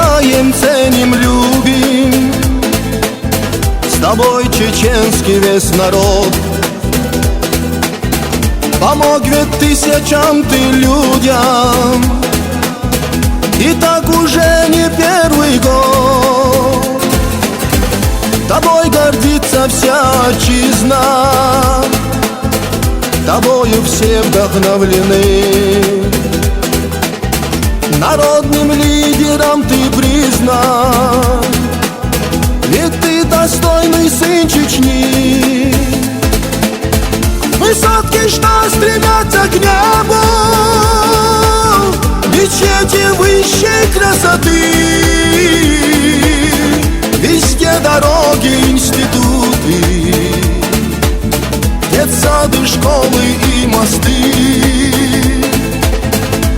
уважаем, ценим, любим. С тобой чеченский весь народ. Помог ведь тысячам ты людям, и так уже не первый год. Тобой гордится вся отчизна, тобою все вдохновлены. Народным лидером ты признан, ведь ты достойный сын Чечни. Высотки, что стремятся к небу, мечети высшей красоты. Везде дороги, институты, детсады, школы и мосты.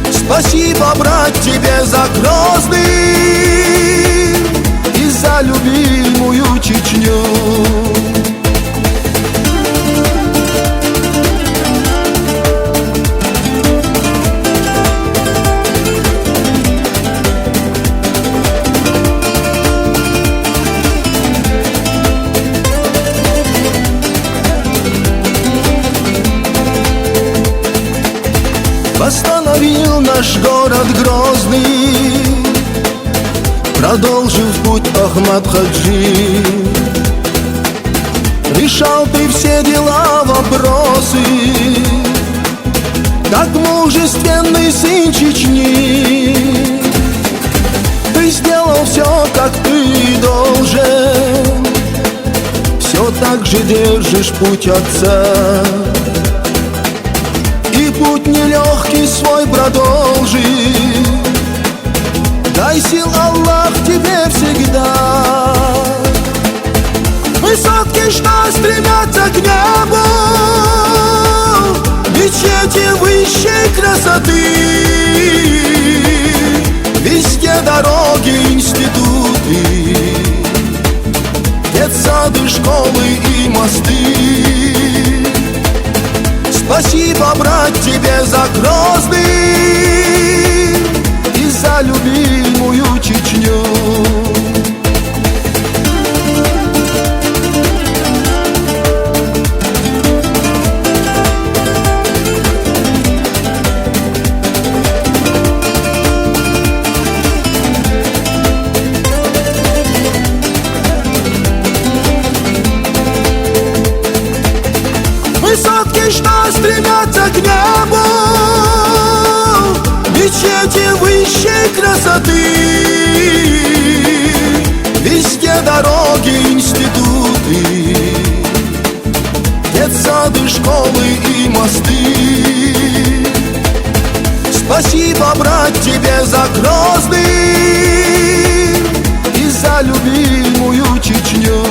Спасибо, брат, тебе за Грозный и за любимую Чечню. Восстановил наш город Грозный, продолжив путь Ахмад Хаджи. Решал ты все дела, вопросы, как мужественный сын Чечни. Ты сделал все, как ты должен, все так же держишь путь отца. И путь нелегкий свой продолжи. Дай сил Аллах тебе всегда. Высотки, что стремятся к небу, мечети высшей красоты. Везде дороги, институты, детсады, школы и мосты. Спасибо, брат, тебе за Грозный и за любимую Чечню. Высотки, что стремятся к небу, мечети высшей красоты. Везде дороги, институты, детсады, школы и мосты. Спасибо, брат, тебе за Грозный и за любимую Чечню.